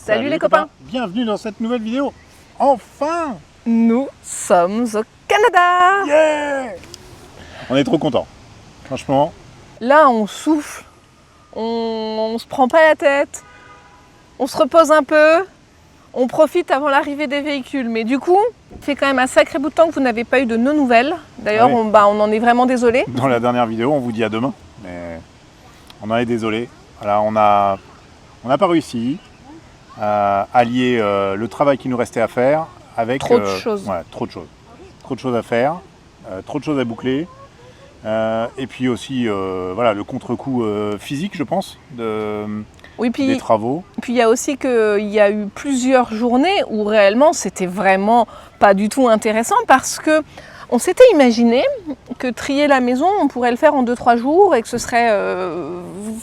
Salut les copains. Bienvenue dans cette nouvelle vidéo. Enfin, Nous sommes au Canada. yeah, on est trop contents. Franchement, Là, on souffle, on se prend pas la tête, on se repose un peu, on profite avant l'arrivée des véhicules. Mais du coup, ça fait quand même un sacré bout de temps que vous n'avez pas eu de nos nouvelles. D'ailleurs, Ouais. on en est vraiment désolé. dans la dernière vidéo, on vous dit à demain. Mais on en est désolé. Voilà, on n'a pas réussi à allier le travail qui nous restait à faire avec Trop de choses. Ouais, trop de choses. Trop de choses à faire, trop de choses à boucler. Et puis aussi voilà, le contre-coup physique, je pense, Oui, des puis travaux. il y a aussi qu'il y a eu plusieurs journées où réellement c'était vraiment pas du tout intéressant parce que on s'était imaginé que trier la maison, on pourrait le faire en 2-3 jours et que ce serait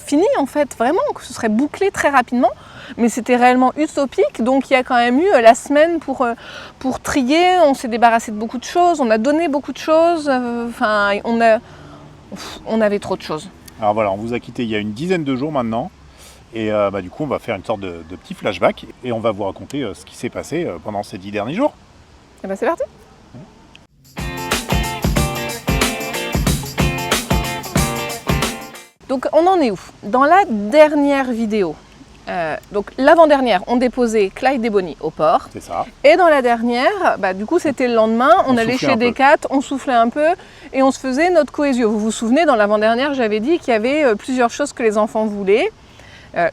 fini en fait, vraiment, que ce serait bouclé très rapidement. Mais c'était réellement utopique, donc il y a quand même eu la semaine pour trier, on s'est débarrassé de beaucoup de choses, on a donné beaucoup de choses, on avait trop de choses. Alors voilà, on vous a quitté il y a une dizaine de jours maintenant. Et du coup, on va faire une sorte de petit flashback et on va vous raconter ce qui s'est passé pendant ces 10 derniers jours. Et ben c'est parti. Donc on en est où? Dans la dernière vidéo, donc l'avant-dernière, on déposait Clyde et Bonnie au port. C'est ça. Et dans la dernière, du coup c'était le lendemain, on allait soufflait chez un peu. Decat, on soufflait un peu et on se faisait notre cohésio. Vous vous souvenez, dans l'avant-dernière, j'avais dit qu'il y avait plusieurs choses que les enfants voulaient.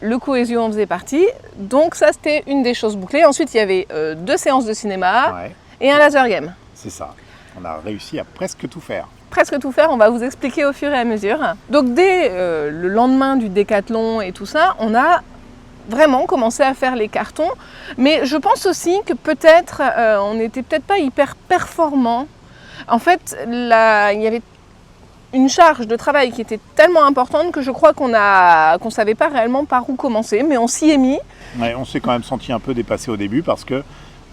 Le cohésio en faisait partie, donc ça c'était une des choses bouclées. Ensuite il y avait 2 séances de cinéma Ouais, et un laser game. c'est ça. On a réussi à presque tout faire. Presque tout faire, on va vous expliquer au fur et à mesure. Donc dès le lendemain du décathlon et tout ça, on a vraiment commencé à faire les cartons. Mais je pense aussi que peut-être on n'était peut-être pas hyper performant. En fait, il y avait une charge de travail qui était tellement importante que je crois qu'on savait pas réellement par où commencer, mais on s'y est mis. Ouais, on s'est quand même senti un peu dépassé au début parce que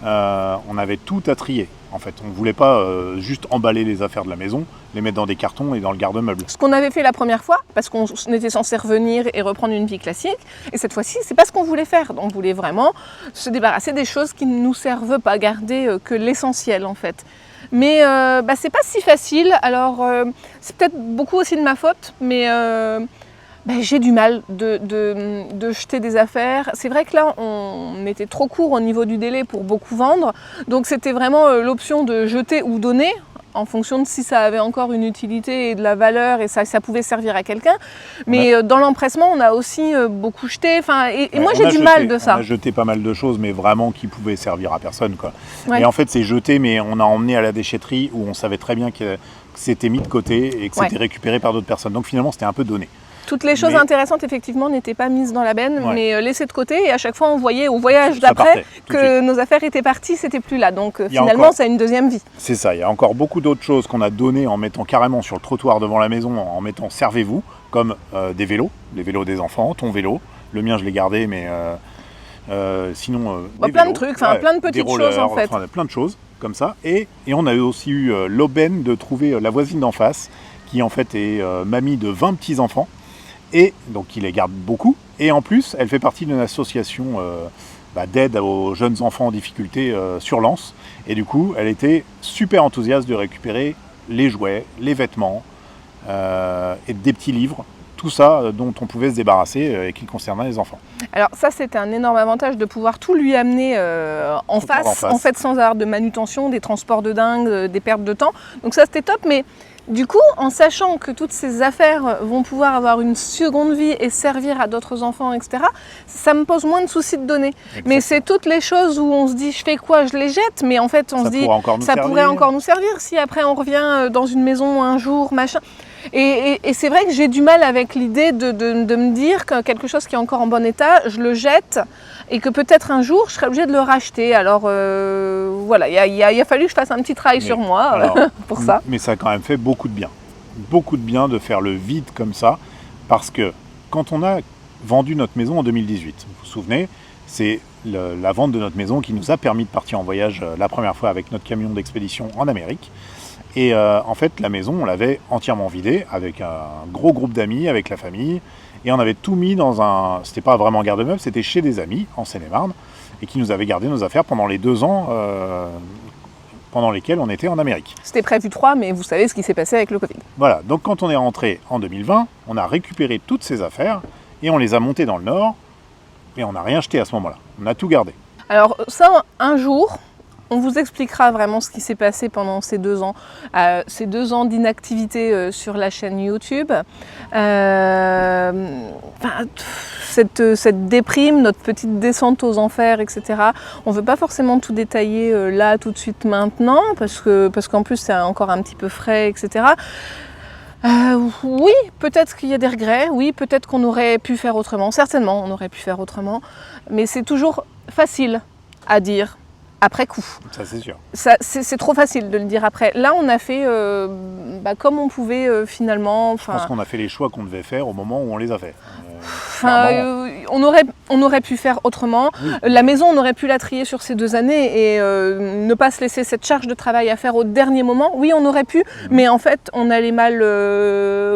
on avait tout à trier. En fait, on ne voulait pas juste emballer les affaires de la maison, les mettre dans des cartons et dans le garde-meuble. Ce qu'on avait fait la première fois, parce qu'on était censé revenir et reprendre une vie classique, et cette fois-ci, c'est pas ce qu'on voulait faire. Donc, on voulait vraiment se débarrasser des choses qui ne nous servent pas, garder que l'essentiel en fait. Mais c'est pas si facile. Alors, c'est peut-être beaucoup aussi de ma faute, mais j'ai du mal de jeter des affaires. C'est vrai que là, on était trop court au niveau du délai pour beaucoup vendre. Donc c'était vraiment l'option de jeter ou donner, en fonction de si ça avait encore une utilité et de la valeur et ça pouvait servir à quelqu'un. Mais dans l'empressement, on a aussi beaucoup jeté. Et moi, j'ai du mal de ça. On a jeté pas mal de choses, mais vraiment qui pouvaient servir à personne, quoi. Ouais. Et en fait, c'est jeté, mais on a emmené à la déchetterie où on savait très bien que c'était mis de côté et que c'était récupéré par d'autres personnes. Donc finalement, c'était un peu donné. Toutes les choses intéressantes, effectivement, n'étaient pas mises dans la benne, mais laissées de côté. Et à chaque fois, on voyait au voyage d'après que nos affaires étaient parties, c'était plus là. Donc finalement, ça a une deuxième vie. C'est ça, il y a encore beaucoup d'autres choses qu'on a données en mettant carrément sur le trottoir devant la maison, en mettant servez-vous, comme des vélos, les vélos des enfants, ton vélo. Le mien, je l'ai gardé, mais sinon... des plein vélos, de trucs, plein de petites choses en fait. Plein de choses comme ça. Et on a aussi eu l'aubaine de trouver la voisine d'en face, qui en fait est mamie de 20 petits-enfants. Et donc il les garde beaucoup. Et en plus, elle fait partie d'une association d'aide aux jeunes enfants en difficulté sur Lens. Et du coup, elle était super enthousiaste de récupérer les jouets, les vêtements et des petits livres. Tout ça dont on pouvait se débarrasser et qui concernait les enfants. Alors ça, c'était un énorme avantage de pouvoir tout lui amener en face, en fait, sans avoir de manutention, des transports de dingue, des pertes de temps. Donc ça, c'était top. Mais du coup, en sachant que toutes ces affaires vont pouvoir avoir une seconde vie et servir à d'autres enfants, etc., ça me pose moins de soucis de donner. Exactement. Mais c'est toutes les choses où on se dit, je fais quoi, je les jette, mais en fait, on se dit, ça pourrait encore nous servir si après on revient dans une maison un jour, machin. Et c'est vrai que j'ai du mal avec l'idée de me dire que quelque chose qui est encore en bon état, je le jette et que peut-être un jour, je serai obligée de le racheter. Alors voilà, il a fallu que je fasse un petit travail sur moi pour ça. Mais ça a quand même fait beaucoup de bien. Beaucoup de bien de faire le vide comme ça, parce que quand on a vendu notre maison en 2018, vous vous souvenez, c'est la vente de notre maison qui nous a permis de partir en voyage la première fois avec notre camion d'expédition en Amérique. Et en fait, la maison, on l'avait entièrement vidée avec un gros groupe d'amis, avec la famille. Et on avait tout mis dans un... C'était pas vraiment un garde-meuble, c'était chez des amis, en Seine-et-Marne, et qui nous avaient gardé nos affaires pendant les 2 ans pendant lesquels on était en Amérique. C'était prévu 3, mais vous savez ce qui s'est passé avec le Covid. Voilà, donc quand on est rentré en 2020, on a récupéré toutes ces affaires et on les a montées dans le Nord et on n'a rien jeté à ce moment-là. On a tout gardé. Alors ça, un jour, on vous expliquera vraiment ce qui s'est passé pendant ces 2 ans. Ces 2 ans d'inactivité sur la chaîne YouTube. Cette déprime, notre petite descente aux enfers, etc. On ne veut pas forcément tout détailler là, tout de suite, maintenant, parce qu'en plus c'est encore un petit peu frais, etc. Oui, peut-être qu'il y a des regrets, oui, peut-être qu'on aurait pu faire autrement, certainement on aurait pu faire autrement, mais c'est toujours facile à dire après coup. Ça c'est sûr. C'est trop facile de le dire après. Là on a fait comme on pouvait finalement. Je pense qu'on a fait les choix qu'on devait faire au moment où on les a fait. On aurait pu faire autrement. Oui. La maison, on aurait pu la trier sur ces 2 années et ne pas se laisser cette charge de travail à faire au dernier moment. Oui, on aurait pu, mais en fait, on allait mal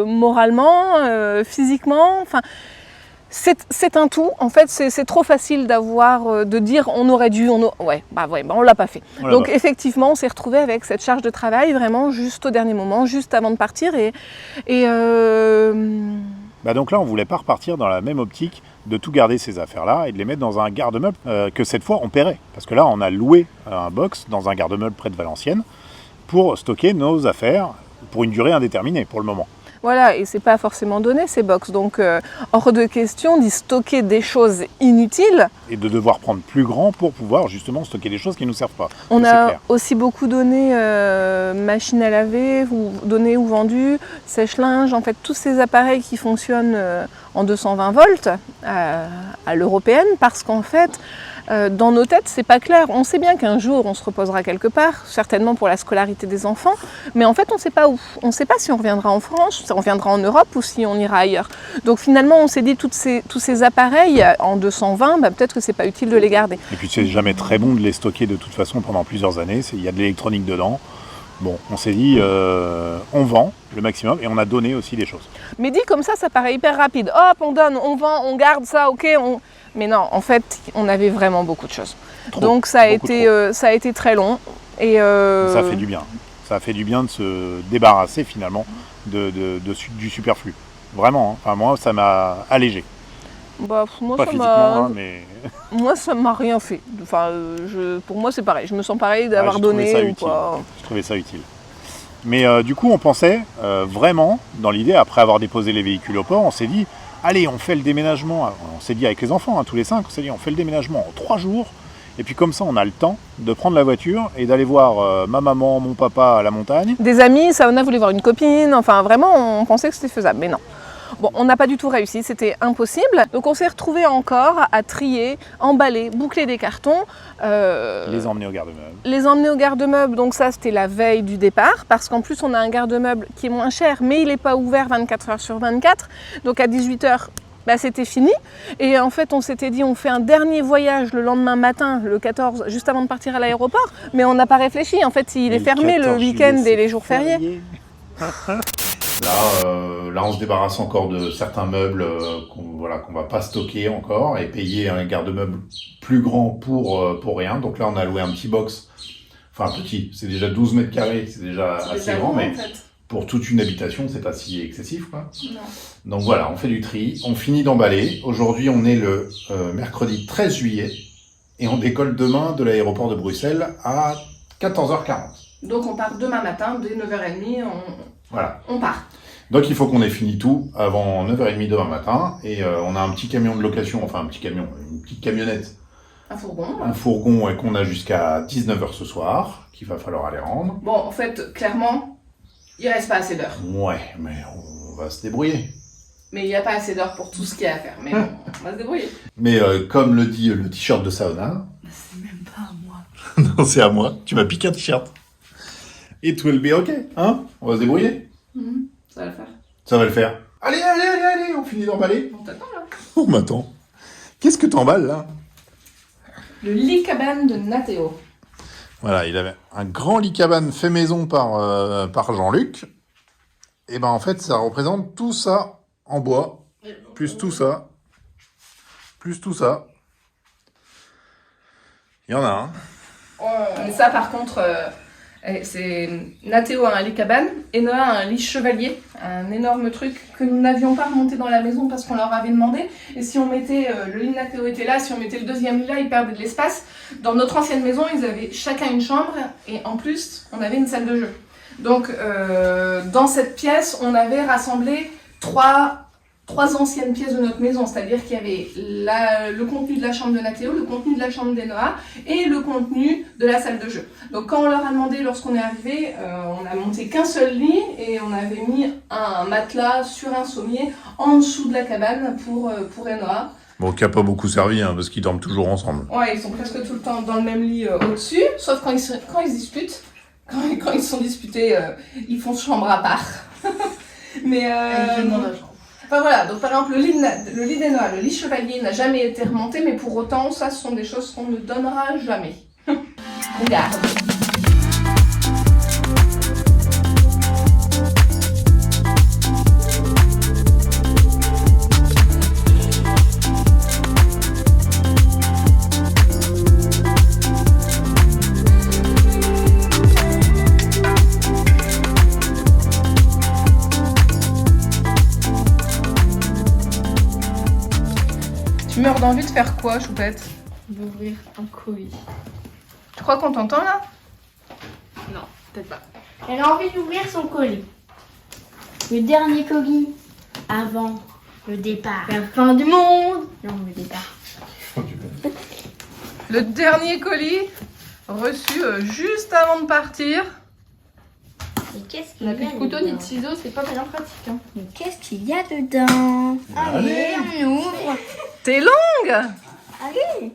moralement, physiquement. Enfin, c'est un tout. En fait, c'est trop facile de dire on aurait dû, on l'a pas fait. Donc effectivement, on s'est retrouvé avec cette charge de travail vraiment juste au dernier moment, juste avant de partir donc là, on ne voulait pas repartir dans la même optique de tout garder ces affaires-là et de les mettre dans un garde-meuble que cette fois, on paierait. Parce que là, on a loué un box dans un garde-meuble près de Valenciennes pour stocker nos affaires pour une durée indéterminée pour le moment. Voilà, et c'est pas forcément donné ces box, donc hors de question d'y stocker des choses inutiles. Et de devoir prendre plus grand pour pouvoir justement stocker des choses qui ne nous servent pas. On a aussi beaucoup donné machines à laver, donné ou vendu, sèche-linge, en fait tous ces appareils qui fonctionnent en 220 volts à l'européenne, parce qu'en fait, dans nos têtes, c'est pas clair. On sait bien qu'un jour, on se reposera quelque part, certainement pour la scolarité des enfants, mais en fait, on ne sait pas où. On ne sait pas si on reviendra en France, si on reviendra en Europe ou si on ira ailleurs. Donc finalement, on s'est dit, tous ces appareils en 220, peut-être que c'est pas utile de les garder. Et puis, c'est jamais très bon de les stocker de toute façon pendant plusieurs années. Il y a de l'électronique dedans. Bon, on s'est dit, on vend le maximum et on a donné aussi des choses. Mais dit comme ça paraît hyper rapide. Hop, on donne, on vend, on garde ça, ok. Mais non, en fait, on avait vraiment beaucoup de choses. Donc ça a été très long. Et ça fait du bien. Ça a fait du bien de se débarrasser finalement du superflu. Vraiment, hein. Enfin, moi, ça m'a allégé. Moi, pas physiquement, hein, mais... Moi, ça m'a rien fait. Enfin, pour moi, c'est pareil. Je me sens pareil d'avoir donné ou pas. Je trouvais ça utile. Mais du coup, on pensait vraiment, dans l'idée, après avoir déposé les véhicules au port, on s'est dit, allez, on fait le déménagement. On s'est dit avec les enfants, tous les 5, on s'est dit, on fait le déménagement en 3 jours. Et puis comme ça, on a le temps de prendre la voiture et d'aller voir ma maman, mon papa à la montagne. Des amis, Saona voulait voir une copine. Enfin, vraiment, on pensait que c'était faisable, mais non. Bon, on n'a pas du tout réussi, c'était impossible. Donc on s'est retrouvés encore à trier, emballer, boucler des cartons. Les emmener au garde-meuble. Les emmener au garde-meuble, donc ça c'était la veille du départ, parce qu'en plus on a un garde-meuble qui est moins cher, mais il n'est pas ouvert 24 heures sur 24. Donc à 18 h, c'était fini. Et en fait on s'était dit on fait un dernier voyage le lendemain matin, le 14, juste avant de partir à l'aéroport. Mais on n'a pas réfléchi, en fait il est fermé le week-end et les jours fériés. Là, on se débarrasse encore de certains meubles qu'on va pas stocker encore et payer un garde-meuble plus grand pour rien. Donc là, on a loué un petit box. Enfin, petit, c'est déjà 12 mètres carrés, c'est déjà assez grand, mais en fait, pour toute une habitation, c'est pas si excessif, quoi. Non. Donc voilà, on fait du tri, on finit d'emballer. Aujourd'hui, on est le mercredi 13 juillet et on décolle demain de l'aéroport de Bruxelles à 14h40. Donc on part demain matin, dès 9h30, on part. Donc il faut qu'on ait fini tout avant 9h30 demain matin. Et on a un petit camion de location, enfin un petit camion, une petite camionnette. Un fourgon. Un fourgon qu'on a jusqu'à 19h ce soir, qu'il va falloir aller rendre. Bon, en fait, clairement, il reste pas assez d'heures. Ouais, mais on va se débrouiller. Mais il n'y a pas assez d'heures pour tout ce qu'il y a à faire. Mais bon, on va se débrouiller. Mais comme le dit le t-shirt de Saona... C'est même pas à moi. Non, c'est à moi. Tu m'as piqué un t-shirt. It will be okay, hein? On va se débrouiller. Ça va le faire. Ça va le faire. Allez, on finit d'emballer. On t'attend là. On m'attend. Qu'est-ce que t'emballes là? Le lit cabane de Nathéo. Voilà, il avait un grand lit cabane fait maison par Jean-Luc. Et ben en fait, ça représente tout ça en bois, plus tout ça, plus tout ça. Il y en a un. Mais ça, par contre, c'est Nathéo a un lit cabane et Noah a un lit chevalier, un énorme truc que nous n'avions pas remonté dans la maison parce qu'on leur avait demandé. Et si on mettait, le lit de Nathéo était là, si on mettait le deuxième lit là, ils perdaient de l'espace. Dans notre ancienne maison, ils avaient chacun une chambre et en plus, on avait une salle de jeu. Donc, dans cette pièce, on avait rassemblé trois anciennes pièces de notre maison, c'est-à-dire qu'il y avait le contenu de la chambre de Nathéo, le contenu de la chambre d'Enoa et le contenu de la salle de jeu. Donc quand on leur a demandé lorsqu'on est arrivé, on a monté qu'un seul lit et on avait mis un matelas sur un sommier en dessous de la cabane pour Enoa. Bon, qui n'a pas beaucoup servi, hein, parce qu'ils dorment toujours ensemble. Ouais, ils sont presque tout le temps dans le même lit au-dessus, sauf quand ils disputent. Quand ils sont disputés, ils font chambre à part. Mais enfin voilà, donc par exemple le lit d'Enoa, le lit chevalier n'a jamais été remonté, mais pour autant, ça ce sont des choses qu'on ne donnera jamais. Regarde. Tu meurs d'envie de faire quoi, Choupette? D'ouvrir un colis. Tu crois qu'on t'entend là? Non, peut-être pas. Elle a envie d'ouvrir son colis. Le dernier colis avant le départ. La fin du monde. Non, le départ. Le dernier colis reçu juste avant de partir. Et qu'est-ce On qu'il n'a y plus a de couteau ni dedans? de ciseaux, c'est pas bien pratique. Hein. Mais qu'est-ce qu'il y a dedans? Allez, on ouvre. T'es longue! Allez.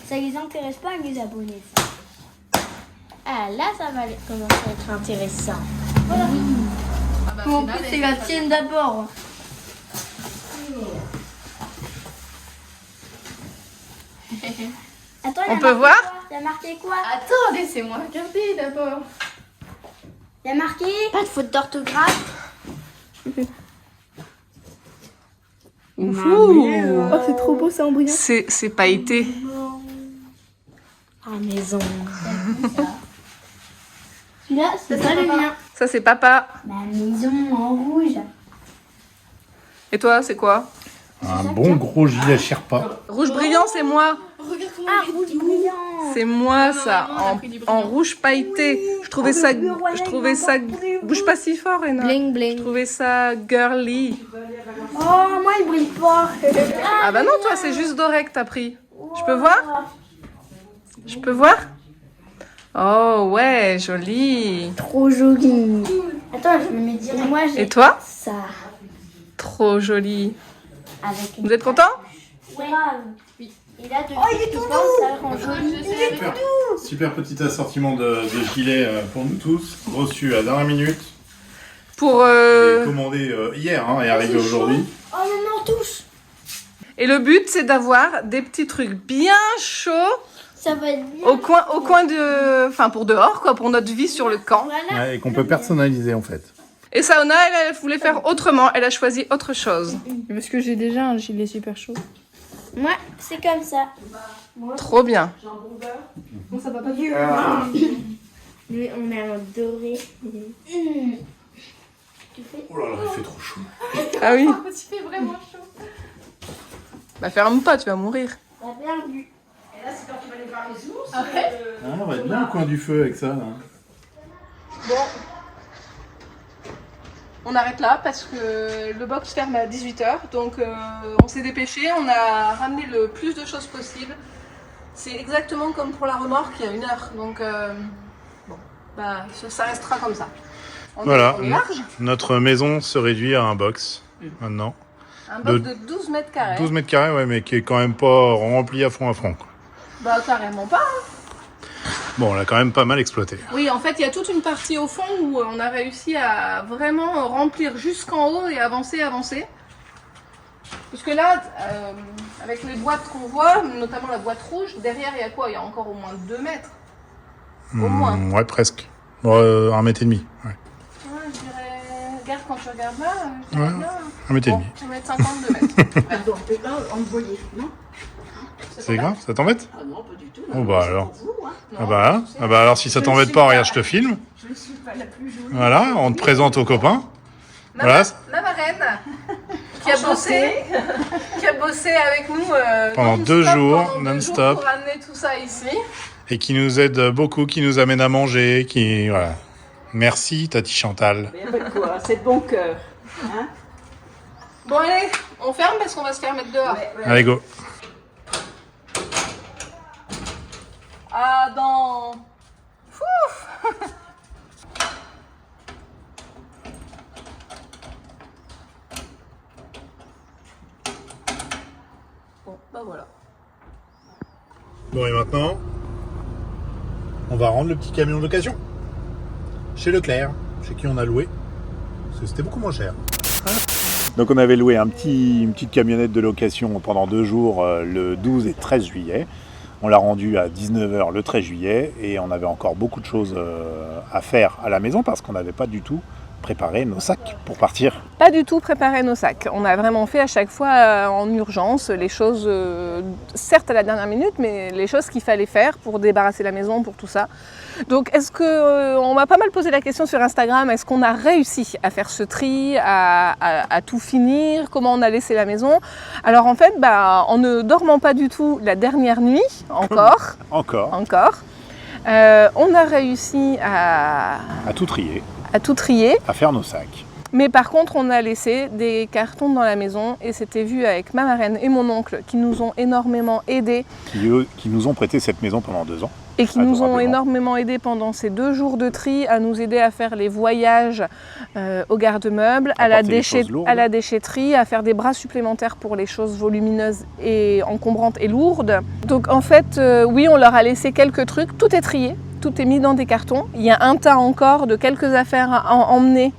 Ça les intéresse pas les abonnés. Ça. Ah là, ça va commencer à être intéressant. Voilà. Ah bah, En plus, c'est la tienne d'abord. Attends, On peut voir? Il y a marqué quoi? Attends, laissez-moi regarder d'abord. Il y a marqué pas de faute d'orthographe. Oh, c'est trop beau, c'est embryant. C'est pailleté. À la maison. Celui-là, c'est pas le mien. Ça, c'est papa. Ma maison en rouge. Et toi, c'est quoi? Un bon gros gilet Sherpa. Rouge brillant, c'est moi. Regarde comment Ah, rouge brillant. C'est moi, non, ça. non, on a pris du En brillant. rouge pailleté. Je trouvais ça. Bouge pas si fort, Ena. Bling Je bling. trouvais ça girly. Oh, moi, il brille pas. Ah bah non, toi, c'est juste doré que t'as pris. Je peux voir? Je peux voir? Oh ouais, joli. Trop joli. Attends, je vais me dire. Moi, j'ai Et toi? ça. Trop joli. Avec une... Vous êtes content? Grave. Oui. Et là, depuis il est tout ça rend joli. Super petit assortiment de gilets pour nous tous, reçu à dernière minute. Pour Commandé hier et arrivé aujourd'hui. Oh, maman, touche. Et le but, c'est d'avoir des petits trucs bien chauds Ça va être bien. au coin de, enfin pour dehors quoi, pour notre vie sur le camp. Voilà. Et qu'on peut personnaliser en fait. Et Saona, elle voulait faire autrement. Elle a choisi autre chose. Parce que j'ai déjà un gilet super chaud. Moi, c'est comme ça. Trop bien. Bon, ça va pas Lui, on a un doré. Tu fais... Oh là là, il fait trop chaud. Ah oui. Il fait vraiment chaud. Bah ferme pas, tu vas mourir. T'as perdu. Ah, on va être bien au coin du feu avec ça. Là. Bon. On arrête là parce que le box ferme à 18h. Donc on s'est dépêché, on a ramené le plus de choses possible. C'est exactement comme pour la remorque il y a 1 heure. Donc bon, bah ça restera comme ça. On est large. Notre maison se réduit à un box maintenant. Un box de 12 mètres carrés. 12 mètres carrés, ouais, mais qui est quand même pas rempli à fond quoi. Bah carrément pas. Hein. Bon, on l'a quand même pas mal exploité. Oui, en fait, il y a toute une partie au fond où on a réussi à vraiment remplir jusqu'en haut et avancer. Parce que là, avec les boîtes qu'on voit, notamment la boîte rouge, derrière, il y a quoi? Il y a encore au moins 2 mètres. Au moins. Ouais, presque. Bon, 1,5 mètre. Ouais. Ouais, je dirais... Regarde, quand tu regardes là, je dirais Ouais. bien... 1,5 mètre. Bon, 1,52 mètres. Pardon, et là, on me voyait, non? C'est grave, ça t'embête? Ah non, pas du tout. Oh bah c'est alors. pour vous, hein. Ah bah alors si ça t'embête pas, regarde, je te filme. Je ne suis pas la plus jolie. Voilà, on te présente aux copains. Voilà. Ma marraine, qui a bossé avec nous Pendant non-stop, 2 jours, pendant 2 non-stop. pour amener tout ça ici. Et qui nous aide beaucoup, qui nous amène à manger, qui... Voilà. Merci, Tati Chantal. Mais y a pas de quoi, c'est de bon cœur. Hein? Bon allez, on ferme parce qu'on va se faire mettre dehors. Allez, go. Ah, dans... Fouf. Bon, bah voilà. Bon, et maintenant, on va rendre le petit camion d'occasion. Chez Leclerc, chez qui on a loué. Parce que c'était beaucoup moins cher. Donc on avait loué une petite camionnette de location pendant 2 jours, le 12 et 13 juillet. On l'a rendu à 19h le 13 juillet et on avait encore beaucoup de choses à faire à la maison parce qu'on n'avait pas du tout préparé nos sacs pour partir. Pas du tout préparé nos sacs. On a vraiment fait à chaque fois en urgence les choses, certes à la dernière minute, mais les choses qu'il fallait faire pour débarrasser la maison, pour tout ça. Donc est-ce que, on m'a pas mal posé la question sur Instagram, est-ce qu'on a réussi à faire ce tri, à tout finir, comment on a laissé la maison? Alors en fait, en ne dormant pas du tout la dernière nuit, encore, on a réussi À tout trier, à tout trier. à faire nos sacs. Mais par contre, on a laissé des cartons dans la maison et c'était vu avec ma marraine et mon oncle qui nous ont énormément aidés Qui nous ont prêté cette maison pendant 2 ans. et qui nous ont Adorablement. énormément aidés pendant ces 2 jours de tri, à nous aider à faire les voyages au garde-meubles, à la Apporter les choses lourdes. déchetterie, à faire des bras supplémentaires pour les choses volumineuses et encombrantes et lourdes. Donc en fait, oui, on leur a laissé quelques trucs, tout est trié, tout est mis dans des cartons. Il y a un tas encore de quelques affaires à emmener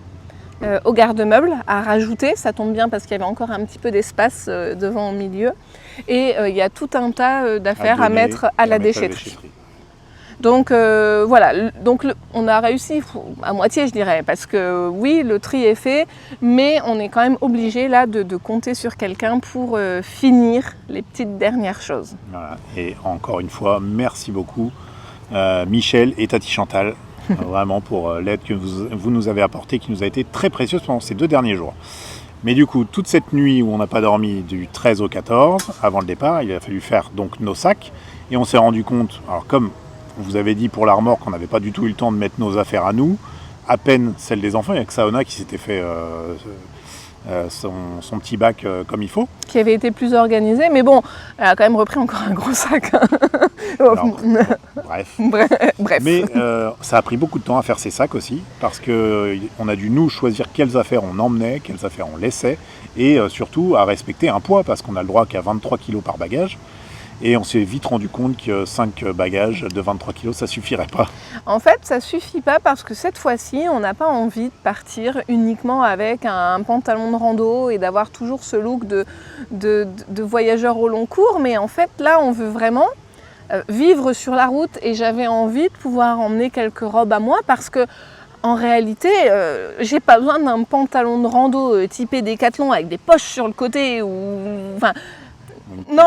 au garde-meubles, à rajouter, ça tombe bien parce qu'il y avait encore un petit peu d'espace devant au milieu. Et il y a tout un tas d'affaires à donner mettre et à la déchetterie. Donc voilà, on a réussi à moitié je dirais, parce que oui, le tri est fait, mais on est quand même obligé là de compter sur quelqu'un pour finir les petites dernières choses. Voilà. Et encore une fois, merci beaucoup Michel et Tati Chantal, vraiment pour l'aide que vous nous avez apportée, qui nous a été très précieuse pendant ces 2 derniers jours. Mais du coup, toute cette nuit où on n'a pas dormi du 13 au 14, avant le départ, il a fallu faire donc nos sacs, et on s'est rendu compte, alors comme on vous avait dit pour la remorque, on n'avait pas du tout eu le temps de mettre nos affaires à nous, à peine celles des enfants, il n'y a que Saona qui s'était fait son petit bac comme il faut. Qui avait été plus organisé, mais bon, elle a quand même repris encore un gros sac. Alors, bref. Bref. Mais ça a pris beaucoup de temps à faire ces sacs aussi, parce qu'on a dû nous choisir quelles affaires on emmenait, quelles affaires on laissait, et surtout à respecter un poids, parce qu'on a le droit qu'à 23 kg par bagage. Et on s'est vite rendu compte que 5 bagages de 23 kg, ça suffirait pas. En fait, ça suffit pas parce que cette fois-ci, on n'a pas envie de partir uniquement avec un pantalon de rando et d'avoir toujours ce look de voyageur au long cours. Mais en fait, là, on veut vraiment vivre sur la route et j'avais envie de pouvoir emmener quelques robes à moi parce que en réalité, j'ai pas besoin d'un pantalon de rando typé Décathlon avec des poches sur le côté ou... Enfin, non,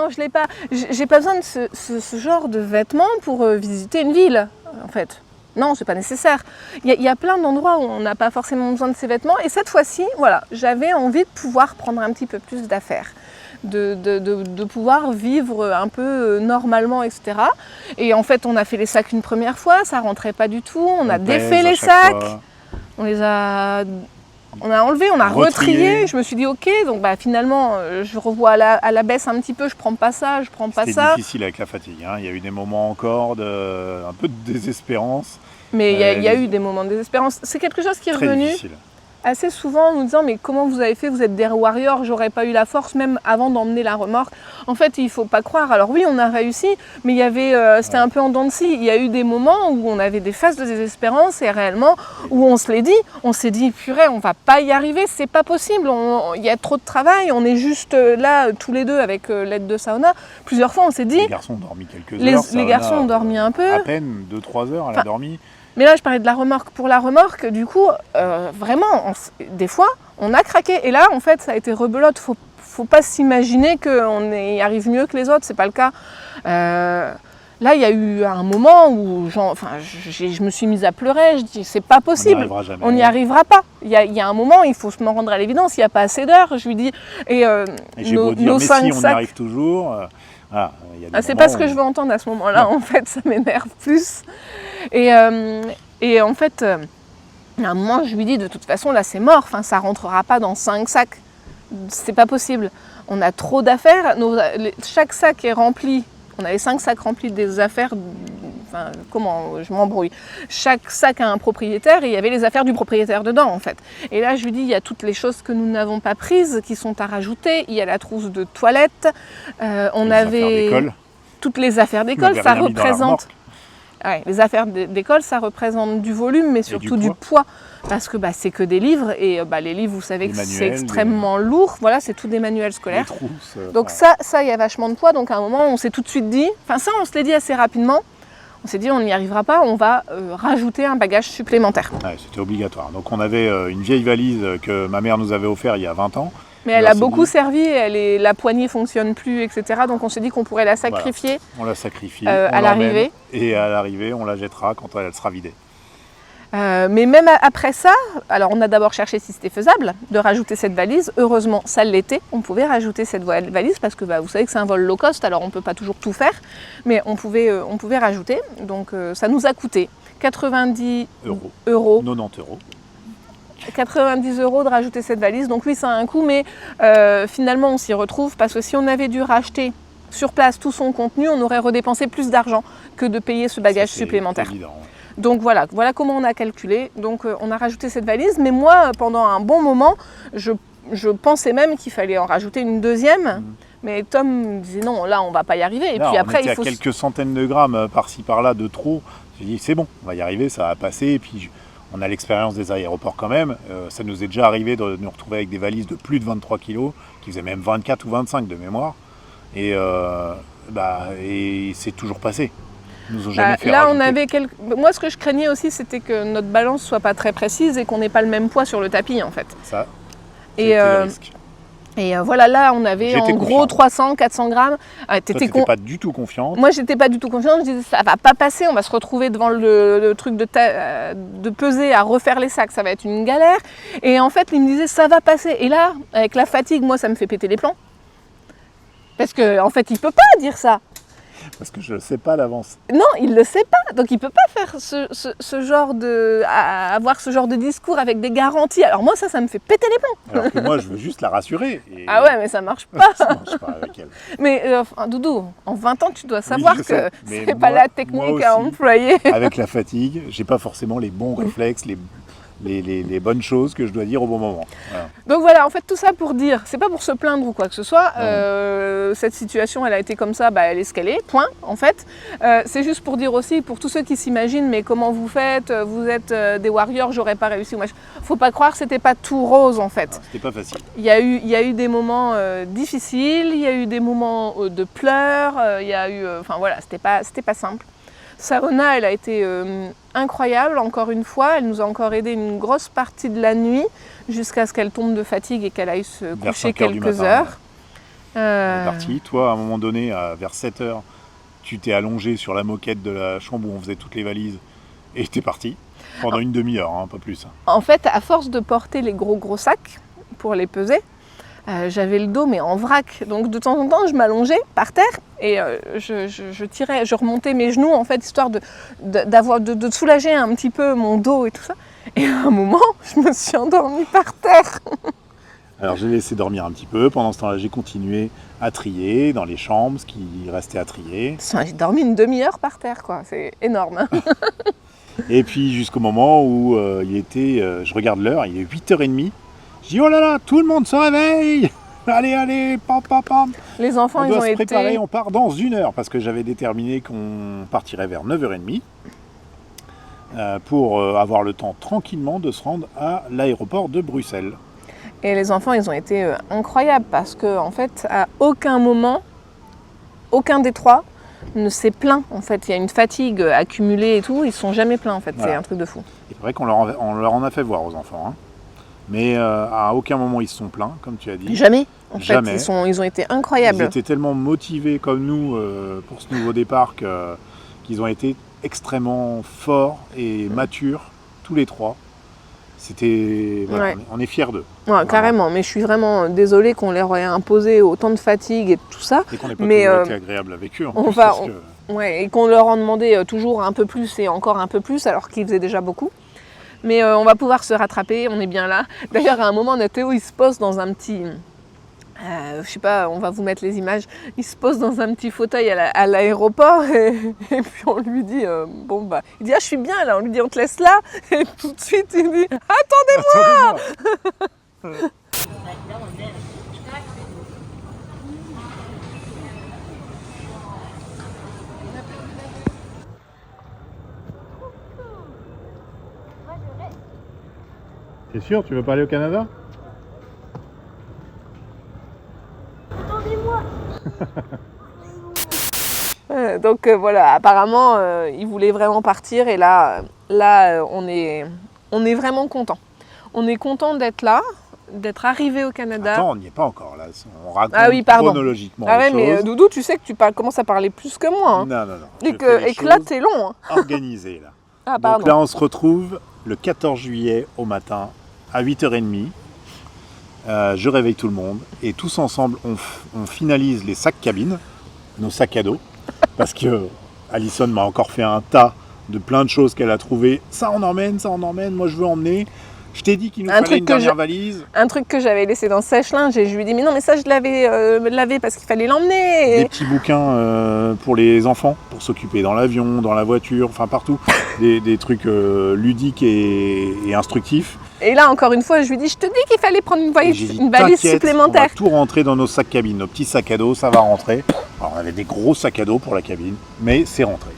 je l'ai pas. J'ai pas besoin de ce genre de vêtements pour visiter une ville, en fait. Non, c'est pas nécessaire. Il y a plein d'endroits où on n'a pas forcément besoin de ces vêtements. Et cette fois-ci, voilà, j'avais envie de pouvoir prendre un petit peu plus d'affaires. De pouvoir vivre un peu normalement, etc. Et en fait, on a fait les sacs une première fois, ça rentrait pas du tout. On a défait les sacs, on les a... On a enlevé, on a retrié. Je me suis dit ok, donc finalement je revois à la baisse un petit peu, je prends pas ça, je prends pas ça. C'était difficile avec la fatigue, hein. Il y a eu des moments encore un peu de désespérance. Mais il y a eu des moments de désespérance. C'est quelque chose qui est très revenu. difficile. assez souvent en nous disant mais comment vous avez fait, vous êtes des warriors, j'aurais pas eu la force même avant d'emmener la remorque. En fait, il faut pas croire. Alors oui, on a réussi, mais il y avait, c'était un peu en dents de scie. Il y a eu des moments où on avait des phases de désespérance et réellement où on se l'est dit, on s'est dit purée, on va pas y arriver, c'est pas possible, il y a trop de travail, on est juste là tous les deux avec l'aide de Saona. Plusieurs fois, on s'est dit. Les garçons ont dormi quelques heures. Les garçons ont dormi un peu. À peine 2-3 heures, elle a dormi. Mais là, je parlais de la remorque. Pour la remorque, du coup, vraiment, des fois, on a craqué. Et là, en fait, ça a été rebelote. Faut pas s'imaginer qu'on y arrive mieux que les autres. C'est pas le cas. Là, il y a eu un moment où je me suis mise à pleurer. Je dis, c'est pas possible. On n'y arrivera pas. Il y a un moment, il faut se m'en rendre à l'évidence. Il n'y a pas assez d'heures. Je lui dis. Et j'ai beau dire, mais si, on y arrive toujours. Voilà, c'est pas ce que je veux entendre à ce moment-là, en fait, ça m'énerve plus. Et en fait, à un moment, je lui dis, de toute façon, là, c'est mort, enfin, ça rentrera pas dans 5 sacs. C'est pas possible. On a trop d'affaires. Chaque sac est rempli. On avait 5 sacs remplis des affaires. Enfin, comment je m'embrouille. Chaque sac a un propriétaire et il y avait les affaires du propriétaire dedans, en fait. Et là, je lui dis, il y a toutes les choses que nous n'avons pas prises qui sont à rajouter. Il y a la trousse de toilette. On avait toutes les affaires d'école. Ça représente. Ouais, les affaires d'école, ça représente du volume, mais surtout du poids. Parce que c'est que des livres, et les livres, vous savez que c'est extrêmement lourd. Voilà, c'est tout des manuels scolaires. Trousses, donc ça, il y a vachement de poids. Donc à un moment, on s'est tout de suite dit, enfin ça, on se l'est dit assez rapidement. On s'est dit, on n'y arrivera pas, on va rajouter un bagage supplémentaire. Ouais, c'était obligatoire. Donc on avait une vieille valise que ma mère nous avait offerte il y a 20 ans. Mais elle a beaucoup servi, la poignée ne fonctionne plus, etc. Donc on s'est dit qu'on pourrait la sacrifier. Voilà. On la sacrifie à l'arrivée. Et à l'arrivée, on la jettera quand elle sera vidée. Mais même après ça, alors on a d'abord cherché si c'était faisable de rajouter cette valise. Heureusement, ça l'était. On pouvait rajouter cette valise parce que vous savez que c'est un vol low cost, alors on ne peut pas toujours tout faire. Mais on pouvait rajouter. Donc ça nous a coûté 90 euros. 90 euros. 90 euros de rajouter cette valise. Donc oui, ça a un coût, mais finalement, on s'y retrouve parce que si on avait dû racheter sur place tout son contenu, on aurait redépensé plus d'argent que de payer ce bagage supplémentaire. Évident, ouais. Donc voilà comment on a calculé. Donc on a rajouté cette valise, mais moi, pendant un bon moment, je pensais même qu'il fallait en rajouter une deuxième. Mais Tom me disait non, là on va pas y arriver. Et non, puis après, il faut quelques centaines de grammes par-ci par-là de trop. J'ai dit c'est bon, on va y arriver, ça va passer. Et puis on a l'expérience des aéroports quand même. Ça nous est déjà arrivé de nous retrouver avec des valises de plus de 23 kg, qui faisaient même 24 ou 25 de mémoire. Et c'est toujours passé. Ils nous ont jamais fait là, rajouter. on avait moi, ce que je craignais aussi, c'était que notre balance soit pas très précise et qu'on n'ait pas le même poids sur le tapis, en fait. Ça, c'était le risque. Et voilà, là, on avait gros 300, 400 grammes. T'étais pas du tout confiante. Moi, j'étais pas du tout confiante. Je disais, ça va pas passer. On va se retrouver devant le truc de peser, à refaire les sacs. Ça va être une galère. Et en fait, il me disait, ça va passer. Et là, avec la fatigue, moi, ça me fait péter les plombs. Parce qu'en fait, il peut pas dire ça. Parce que je ne sais pas à l'avance. Non, il le sait pas. Donc il peut pas faire ce genre avoir ce genre de discours avec des garanties. Alors moi, ça me fait péter les plombs. Alors que moi, je veux juste la rassurer. Ah ouais, mais ça marche pas. Ça marche pas avec elle. Mais Doudou, en 20 ans, tu dois savoir que c'est moi, pas la technique à employer. Avec la fatigue, j'ai pas forcément les bons réflexes, les bonnes choses que je dois dire au bon moment. Voilà. Donc voilà, en fait, tout ça pour dire, c'est pas pour se plaindre ou quoi que ce soit. Cette situation, elle a été comme ça, elle est ce qu'elle est, point, en fait. C'est juste pour dire aussi, pour tous ceux qui s'imaginent, mais comment vous faites, vous êtes des warriors, j'aurais pas réussi. Faut pas croire, c'était pas tout rose, en fait. C'était pas facile. Il y a eu des moments difficiles, il y a eu des moments de pleurs, il y a eu, c'était pas simple. Saona, elle a été incroyable, encore une fois. Elle nous a encore aidé une grosse partie de la nuit jusqu'à ce qu'elle tombe de fatigue et qu'elle aille se coucher quelques heures. Elle est partie. Toi, à un moment donné, vers 7 heures, tu t'es allongé sur la moquette de la chambre où on faisait toutes les valises et t'es parti pendant une demi-heure, pas plus. En fait, à force de porter les gros sacs pour les peser, j'avais le dos mais en vrac, donc de temps en temps je m'allongeais par terre et je remontais mes genoux en fait histoire de soulager un petit peu mon dos et tout ça. Et à un moment je me suis endormie par terre. Alors j'ai laissé dormir un petit peu, pendant ce temps-là j'ai continué à trier dans les chambres, ce qui restait à trier. J'ai dormi une demi-heure par terre quoi, c'est énorme. Et puis jusqu'au moment où je regarde l'heure, il est 8h30. Je dis oh là là, tout le monde se réveille. Allez, pam, pam, pam. Les enfants, On ils doit ont se préparer, été... on part dans 1 heure parce que j'avais déterminé qu'on partirait vers 9h30 pour avoir le temps tranquillement de se rendre à l'aéroport de Bruxelles. Et les enfants, ils ont été incroyables parce que en fait, à aucun moment, aucun des trois ne s'est plaint. En fait, il y a une fatigue accumulée et tout, ils ne sont jamais plaints en fait. Voilà. C'est un truc de fou. C'est vrai qu'on leur en a fait voir aux enfants. Hein. Mais à aucun moment ils se sont plaints, comme tu as dit. Jamais. En Jamais. fait, ils ont été Ils incroyables. étaient tellement motivés comme nous pour ce nouveau départ qu'ils ont été extrêmement forts et matures, tous les trois. C'était, voilà, Ouais. on est fiers d'eux. Ouais, carrément. Mais je suis vraiment désolée qu'on leur ait imposé autant de fatigue et tout ça. Et qu'on n'ait pas Mais, toujours été agréable avec eux. En on plus, va- parce que- Ouais, et qu'on leur en demandait toujours un peu plus et encore un peu plus, alors qu'ils faisaient déjà beaucoup. Mais on va pouvoir se rattraper, on est bien là. D'ailleurs, à un moment, Théo, il se pose dans un petit... je sais pas, on va vous mettre les images. Il se pose dans un petit fauteuil à l'aéroport et puis on lui dit, bon bah... Il dit, ah, je suis bien là. On lui dit, on te laisse là. Et tout de suite, il dit, Attendez-moi. T'es sûr, tu veux pas aller au Canada? donc voilà, apparemment, il voulait vraiment partir et là, on est vraiment content. On est content d'être là, d'être arrivé au Canada. Attends, on n'y est pas encore là. On raconte Ah oui, pardon. chronologiquement Ah ouais, les mais choses. Doudou, tu sais que tu commences à parler plus que moi. Hein. Non. Et Je fais les que là, choses c'est long. Hein. organisées là. Ah, pardon. Donc là, on se retrouve le 14 juillet au matin à 8h30. Je réveille tout le monde et tous ensemble, on finalise les sacs cabines, nos sacs à dos, parce que Alison m'a encore fait un tas de plein de choses qu'elle a trouvées. Ça on emmène, moi je veux emmener. Je t'ai dit qu'il nous fallait une dernière valise. Un truc que j'avais laissé dans le sèche-linge et je lui ai dit mais non mais ça je l'avais lavé parce qu'il fallait l'emmener. Des petits bouquins pour les enfants, pour s'occuper dans l'avion, dans la voiture, enfin partout. Des trucs ludiques et instructifs. Et là encore une fois je lui dis je te dis qu'il fallait prendre une valise T'inquiète, supplémentaire. On va tout rentrer dans nos sacs cabines, nos petits sacs à dos, ça va rentrer. Alors on avait des gros sacs à dos pour la cabine, mais c'est rentré.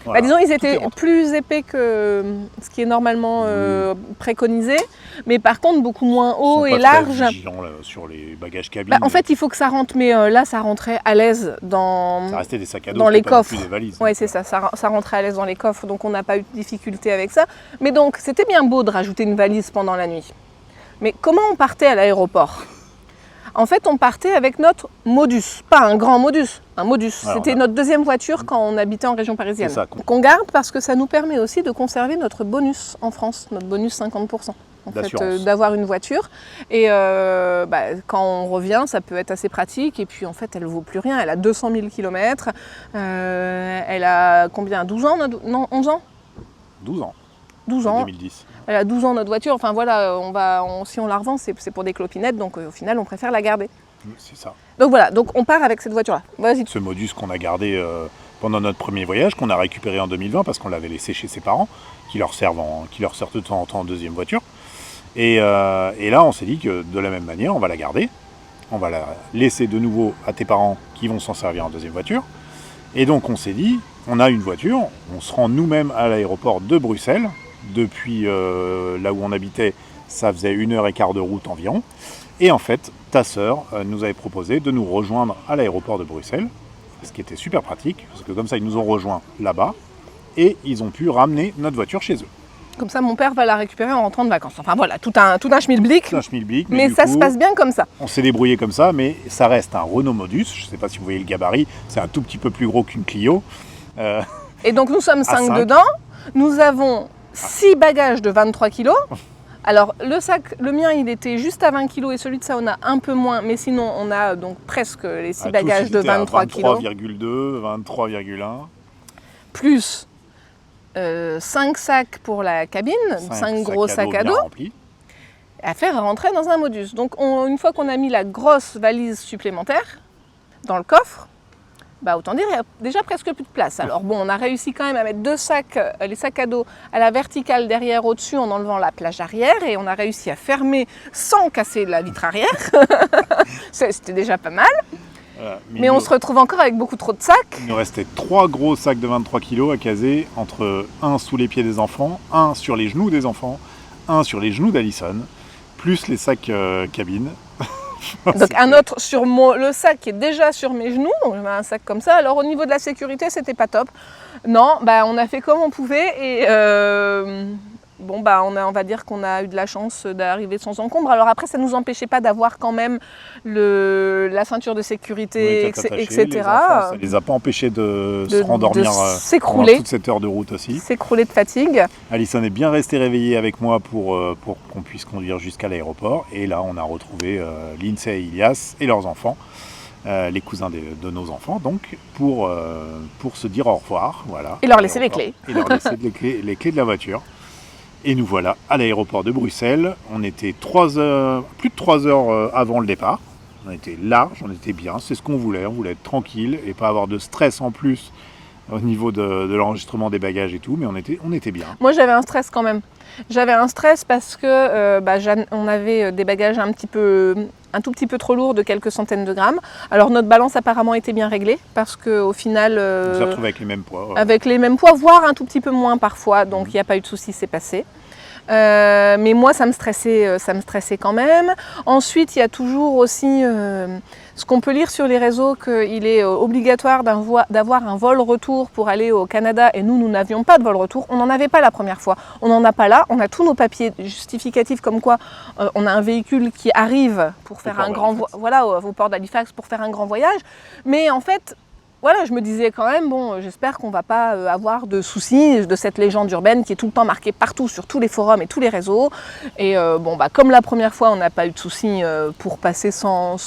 Voilà, Disons ils tout est étaient rentré. plus épais que ce qui est normalement préconisé, mais par contre beaucoup moins haut Ils sont et pas très large. vigilants, là, sur les bagages cabine. En fait il faut que ça rentre, mais là ça rentrait à l'aise dans... ça restait des sacs à dos, dans c'était les pas non coffres. plus des valises. Oui, c'est ça rentrait à l'aise dans les coffres, donc on n'a pas eu de difficulté avec ça. Mais donc, c'était bien beau de rajouter une valise pendant la nuit. Mais comment on partait à l'aéroport? En fait, on partait avec notre Modus, pas un grand Modus, un Modus. Alors, C'était notre deuxième voiture quand on habitait en région parisienne. C'est ça. Qu'on garde parce que ça nous permet aussi de conserver notre bonus en France, notre bonus 50%. En fait, D'assurance. d'avoir une voiture. Et quand on revient, ça peut être assez pratique. Et puis en fait, elle ne vaut plus rien. Elle a 200 000 km. Elle a combien? 12 ans? Non, 11 ans? 12 ans, 12 en ans. 2010. Elle a 12 ans notre voiture. Enfin voilà, si on la revend, c'est pour des clopinettes. Donc au final, on préfère la garder. C'est ça. Donc voilà, donc on part avec cette voiture-là. Vas-y. Ce modus qu'on a gardé pendant notre premier voyage, qu'on a récupéré en 2020 parce qu'on l'avait laissé chez ses parents, qui leur servent de temps en temps en deuxième voiture. Et là, on s'est dit que de la même manière, on va la garder. On va la laisser de nouveau à tes parents qui vont s'en servir en deuxième voiture. Et donc on s'est dit, on a une voiture, on se rend nous-mêmes à l'aéroport de Bruxelles. Depuis là où on habitait, ça faisait 1h15 de route environ. Et en fait, ta sœur nous avait proposé de nous rejoindre à l'aéroport de Bruxelles, ce qui était super pratique, parce que comme ça, ils nous ont rejoints là-bas, et ils ont pu ramener notre voiture chez eux. Comme ça, mon père va la récupérer en rentrant de vacances. Enfin voilà, tout un schmilblick. C'est un schmilblick, Mais du ça coup, se passe bien comme ça. on s'est débrouillé comme ça, mais ça reste un Renault Modus. Je ne sais pas si vous voyez le gabarit, c'est un tout petit peu plus gros qu'une Clio. Et donc nous sommes 5 cinq. dedans. Nous avons 6 bagages de 23 kg. Alors le mien il était juste à 20 kg et celui de Saona un peu moins, mais sinon on a donc presque les 6 bagages de 23 kg. 23,2, 23,1. Plus 5 sacs pour la cabine, 5 gros sacs à bien dos, remplis. à faire rentrer dans un Modus. Donc une fois qu'on a mis la grosse valise supplémentaire dans le coffre, Bah, autant dire, il y a déjà presque plus de place. Alors bon, on a réussi quand même à mettre 2 sacs, les sacs à dos à la verticale derrière au-dessus en enlevant la plage arrière et on a réussi à fermer sans casser la vitre arrière. C'était déjà pas mal. Voilà. Mais on se retrouve encore avec beaucoup trop de sacs. Il nous restait 3 gros sacs de 23 kg à caser, entre un sous les pieds des enfants, un sur les genoux des enfants, un sur les genoux d'Alison, plus les sacs cabine. Donc un autre sur le sac qui est déjà sur mes genoux, donc j'avais un sac comme ça. Alors au niveau de la sécurité, c'était pas top. Non, bah, on a fait comme on pouvait et bon, bah, on va dire qu'on a eu de la chance d'arriver sans encombre. Alors après, ça ne nous empêchait pas d'avoir quand même la ceinture de sécurité, etc. Les enfants, ça les a pas empêchés de se rendormir pendant toute cette heure de route aussi. S'écrouler de fatigue. Alison est bien restée réveillée avec moi pour qu'on puisse conduire jusqu'à l'aéroport. Et là, on a retrouvé Lindsay et Ilias et leurs enfants, les cousins de nos enfants, donc, pour se dire au revoir. Voilà, et leur laisser les clés. Et leur laisser les clés de la voiture. Et nous voilà à l'aéroport de Bruxelles. On était plus de 3 heures avant le départ. On était large, on était bien, c'est ce qu'on voulait. On voulait être tranquille et pas avoir de stress en plus au niveau de l'enregistrement des bagages et tout, mais on était bien. Moi j'avais un stress quand même. J'avais un stress parce que on avait des bagages un tout petit peu trop lourds de quelques centaines de grammes. Alors notre balance apparemment était bien réglée parce qu'au final... on s'est retrouvé avec les mêmes poids. Avec les mêmes poids, voire un tout petit peu moins parfois, donc il n'y a pas eu de souci, c'est passé. Mais moi ça me stressait quand même. Ensuite il y a toujours aussi ce qu'on peut lire sur les réseaux, qu'il est obligatoire d'avoir un vol retour pour aller au Canada et nous n'avions pas de vol retour. On n'en avait pas la première fois, on n'en a pas là, on a tous nos papiers justificatifs comme quoi on a un véhicule qui arrive pour faire un grand au port d'Halifax pour faire un grand voyage, mais en fait voilà, je me disais quand même, bon, j'espère qu'on ne va pas avoir de soucis de cette légende urbaine qui est tout le temps marquée partout sur tous les forums et tous les réseaux. Et bon, bah, comme la première fois, on n'a pas eu de soucis pour passer sans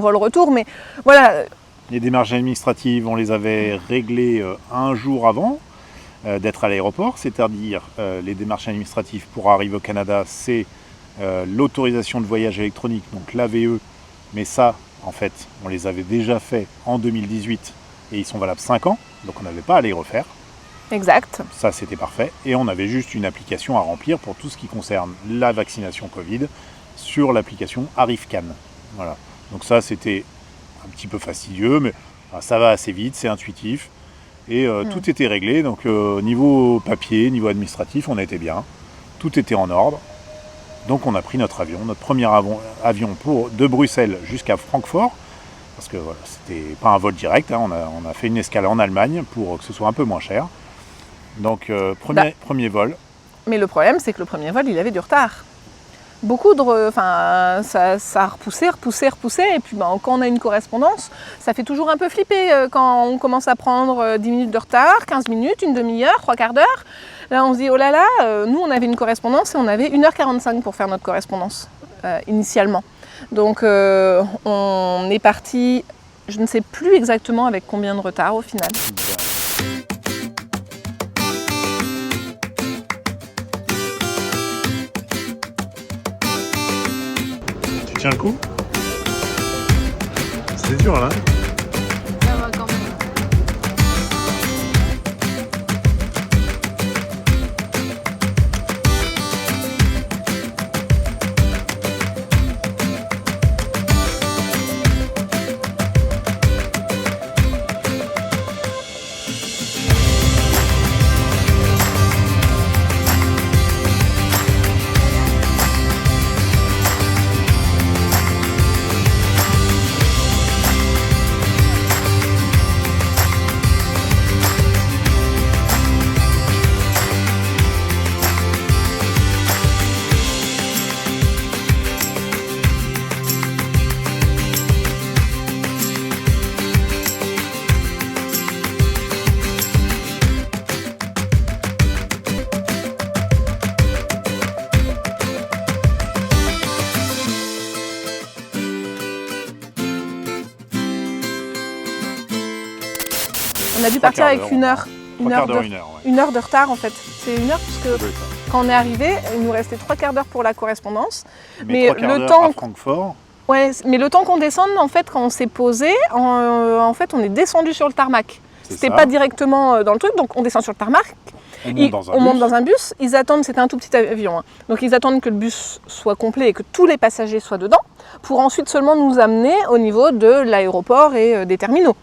vol retour, mais voilà. Les démarches administratives, on les avait réglées un jour avant d'être à l'aéroport, c'est-à-dire les démarches administratives pour arriver au Canada, c'est l'autorisation de voyage électronique, donc l'AVE, mais ça, en fait, on les avait déjà fait en 2018. Et ils sont valables 5 ans, donc on n'avait pas à les refaire. Exact. Ça, c'était parfait. Et on avait juste une application à remplir pour tout ce qui concerne la vaccination Covid sur l'application ArriveCan. Voilà. Donc ça, c'était un petit peu fastidieux, mais ça va assez vite, c'est intuitif. Et tout était réglé. Donc niveau papier, niveau administratif, on était bien. Tout était en ordre. Donc on a pris notre premier avion de Bruxelles jusqu'à Francfort. Parce que voilà, c'était pas un vol direct, hein. On a fait une escale en Allemagne pour que ce soit un peu moins cher. Donc premier vol. Mais le problème, c'est que le premier vol, il avait du retard. Ça a repoussé, et puis quand on a une correspondance, ça fait toujours un peu flipper quand on commence à prendre 10 minutes de retard, 15 minutes, une demi-heure, 3 quarts d'heure. Là, on se dit, oh là là, nous on avait une correspondance et on avait 1h45 pour faire notre correspondance, initialement. Donc on est parti, je ne sais plus exactement avec combien de retard au final. Tu tiens le coup? C'est dur là. Ça va quand même. On a dû partir avec une heure de retard en fait. C'est une heure parce que quand on est arrivé, il nous restait 3 quarts d'heure pour la correspondance. Mais 3 quarts d'heure à Francfort. Ouais, mais le temps qu'on descende, en fait, quand on s'est posé, en fait, on est descendu sur le tarmac. C'était pas directement dans le truc, donc on descend sur le tarmac. On monte dans un bus, ils attendent, c'était un tout petit avion, hein. Donc ils attendent que le bus soit complet et que tous les passagers soient dedans, pour ensuite seulement nous amener au niveau de l'aéroport et des terminaux.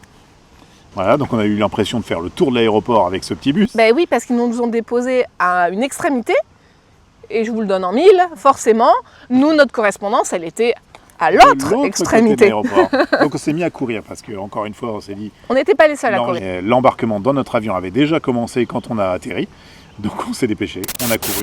Voilà, donc on a eu l'impression de faire le tour de l'aéroport avec ce petit bus. Ben oui, parce qu'ils nous ont déposés à une extrémité, et je vous le donne en mille, forcément, nous, notre correspondance, elle était à l'autre extrémité. Donc on s'est mis à courir, parce que encore une fois, on s'est dit... On n'était pas les seuls à courir. L'embarquement dans notre avion avait déjà commencé quand on a atterri, donc on s'est dépêché, on a couru.